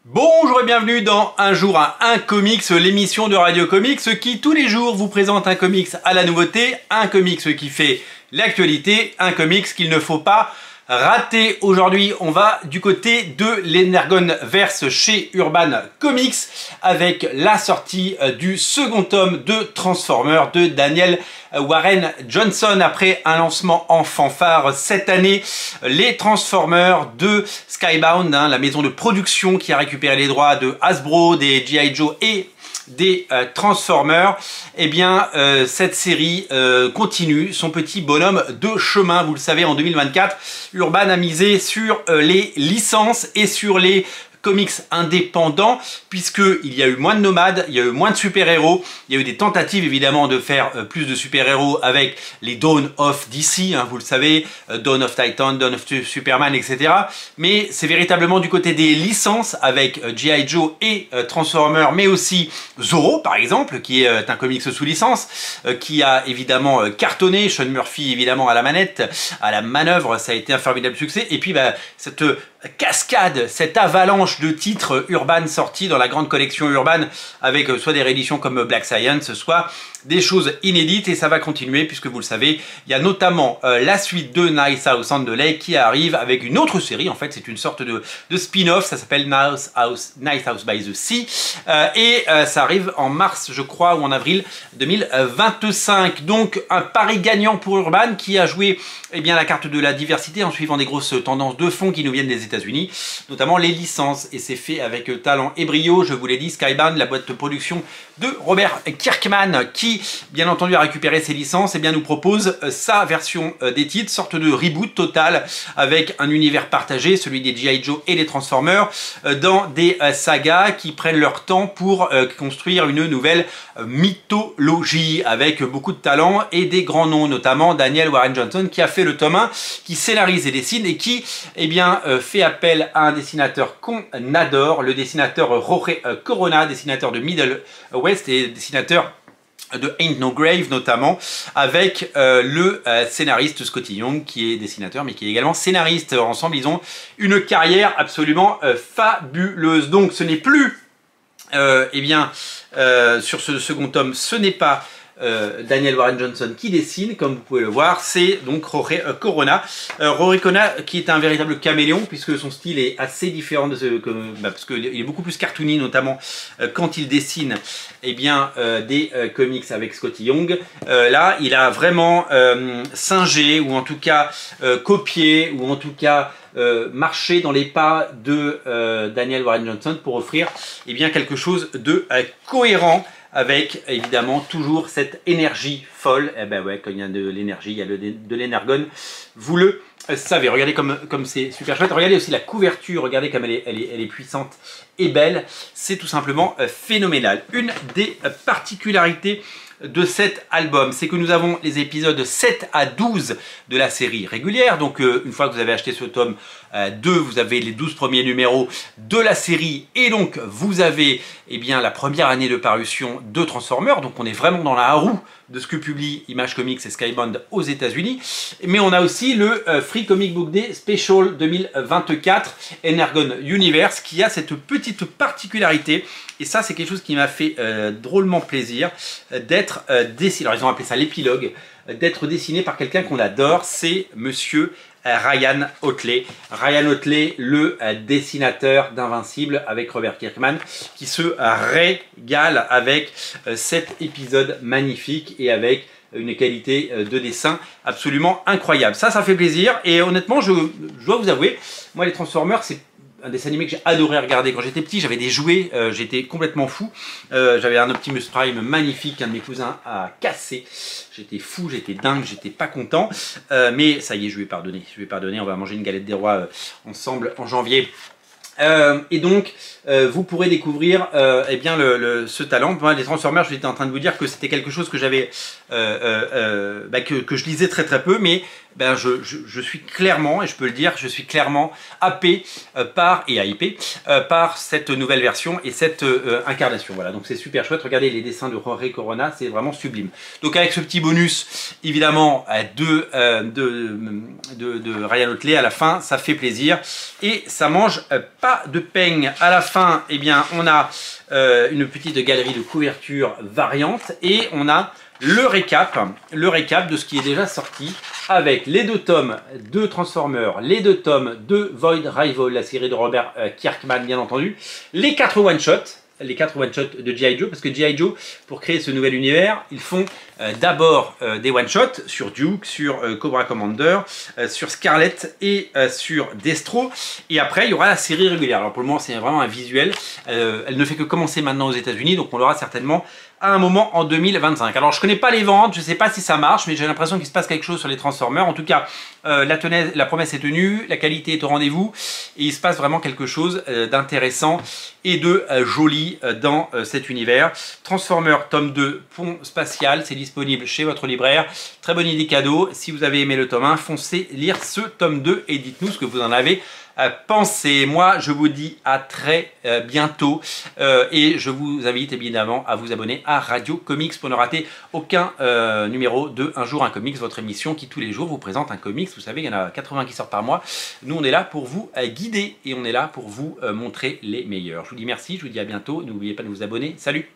Bonjour et bienvenue dans Un jour à un comics, l'émission de Radio Comics qui tous les jours vous présente un comics à la nouveauté, un comics qui fait l'actualité, un comics qu'il ne faut pas rater. Aujourd'hui, on va du côté de l'Energonverse chez Urban Comics avec la sortie du second tome de Transformers de Daniel Warren Johnson. Après un lancement en fanfare cette année, les Transformers de Skybound, la maison de production qui a récupéré les droits de Hasbro, des G.I. Joe et des Transformers, eh bien cette série continue son petit bonhomme de chemin. Vous le savez, en 2024, Urban a misé sur les licences et sur les comics indépendants, puisqu'il y a eu moins de nomades, il y a eu moins de super-héros, il y a eu des tentatives évidemment de faire plus de super-héros avec les Dawn of DC, vous le savez, Dawn of Titan, Dawn of Superman, etc. Mais c'est véritablement du côté des licences avec G.I. Joe et Transformers, mais aussi Zorro par exemple, qui est un comics sous licence, qui a évidemment cartonné, Sean Murphy évidemment à la manette, à la manœuvre, ça a été un formidable succès, et puis cette cascade, cette avalanche de titres Urban sortis dans la grande collection Urban avec soit des rééditions comme Black Science, soit des choses inédites, et ça va continuer puisque vous le savez, il y a notamment la suite de Nice House on the Lake qui arrive avec une autre série. En fait, c'est une sorte de spin-off, ça s'appelle Nice House by the Sea, et ça arrive en mars, je crois, ou en avril 2025. Donc un pari gagnant pour Urban qui a joué la carte de la diversité en suivant des grosses tendances de fond qui nous viennent des États-Unis, notamment les licences, et c'est fait avec talent et brio. Je vous l'ai dit, Skybound, la boîte de production de Robert Kirkman, qui bien entendu a récupéré ses licences, et bien nous propose sa version des titres, sorte de reboot total avec un univers partagé, celui des G.I. Joe et des Transformers, dans des sagas qui prennent leur temps pour construire une nouvelle mythologie avec beaucoup de talent et des grands noms, notamment Daniel Warren Johnson qui a fait le tome 1, qui scénarise et dessine, et qui fait appel à un dessinateur qu'on adore, le dessinateur Jorge Corona, dessinateur de Middle West et dessinateur de Ain't No Grave notamment, avec le scénariste Scotty Young qui est dessinateur mais qui est également scénariste. Ensemble, ils ont une carrière absolument fabuleuse. Donc ce n'est plus sur ce second tome, ce n'est pas Daniel Warren Johnson qui dessine, comme vous pouvez le voir, c'est donc Jorge Corona. Jorge Corona qui est un véritable caméléon puisque son style est assez différent de parce qu'il est beaucoup plus cartoony, notamment quand il dessine des comics avec Scotty Young. Là, il a vraiment singé, ou en tout cas copié, ou en tout cas marcher dans les pas de Daniel Warren Johnson pour offrir quelque chose de cohérent, avec évidemment toujours cette énergie folle. Quand il y a de l'énergie, il y a de l'énergone, vous le savez. Regardez comme c'est super chouette. Regardez aussi la couverture, regardez comme elle est puissante et belle. C'est tout simplement phénoménal. Une des particularités de cet album, c'est que nous avons les épisodes 7 à 12 de la série régulière. Donc une fois que vous avez acheté ce tome 2, vous avez les 12 premiers numéros de la série, et donc vous avez la première année de parution de Transformers. Donc on est vraiment dans la roue de ce que publie Image Comics et Skybound aux États-Unis. Mais on a aussi le Free Comic Book Day Special 2024 Energon Universe, qui a cette petite particularité, et ça c'est quelque chose qui m'a fait drôlement plaisir, d'être dessiné, alors ils ont appelé ça l'épilogue, d'être dessiné par quelqu'un qu'on adore, c'est monsieur Ryan Ottley. Ryan Ottley, le dessinateur d'Invincible avec Robert Kirkman, qui se régale avec cet épisode magnifique et avec une qualité de dessin absolument incroyable. Ça fait plaisir, et honnêtement, je dois vous avouer, moi les Transformers, c'est un dessin animé que j'ai adoré regarder quand j'étais petit. J'avais des jouets, j'étais complètement fou. J'avais un Optimus Prime magnifique qu'un de mes cousins a cassé. J'étais fou, j'étais dingue, j'étais pas content. Mais ça y est, je lui ai pardonné. Je lui ai pardonné, on va manger une galette des rois ensemble en janvier. Et donc vous pourrez découvrir ce talent. Moi, les Transformers, j'étais en train de vous dire que c'était quelque chose que j'avais que je lisais très peu, mais ben je suis clairement, et je peux le dire, je suis clairement happé par cette nouvelle version et cette incarnation. Voilà, donc c'est super chouette. Regardez les dessins de Jorge Corona, c'est vraiment sublime. Donc avec ce petit bonus, évidemment, de Ryan Otley à la fin, ça fait plaisir et ça mange pas de peigne. À la fin, eh bien, on a une petite galerie de couverture variante et on a le récap de ce qui est déjà sorti avec les 2 tomes de Transformers, les 2 tomes de Void Rival, la série de Robert Kirkman bien entendu, les 4 one-shots de G.I. Joe, parce que G.I. Joe, pour créer ce nouvel univers, ils font d'abord des one-shots sur Duke, sur Cobra Commander, sur Scarlet et sur Destro, et après il y aura la série régulière. Alors pour le moment c'est vraiment un visuel, elle ne fait que commencer maintenant aux États-Unis, donc on l'aura certainement à un moment en 2025. Alors je connais pas les ventes, je sais pas si ça marche, mais j'ai l'impression qu'il se passe quelque chose sur les Transformers. En tout cas, la promesse est tenue, la qualité est au rendez-vous, et il se passe vraiment quelque chose d'intéressant et de joli dans cet univers. Transformers tome 2, Pont Spatial, c'est disponible chez votre libraire. Très bonne idée cadeau. Si vous avez aimé le tome 1, foncez lire ce tome 2 et dites-nous ce que vous en avez pensé. Moi, je vous dis à très bientôt et je vous invite évidemment à vous abonner à Radio Comics pour ne rater aucun numéro de Un jour un comics, votre émission qui tous les jours vous présente un comics. Vous savez, il y en a 80 qui sortent par mois. Nous, on est là pour vous guider et on est là pour vous montrer les meilleurs. Je vous dis merci, je vous dis à bientôt. N'oubliez pas de vous abonner. Salut!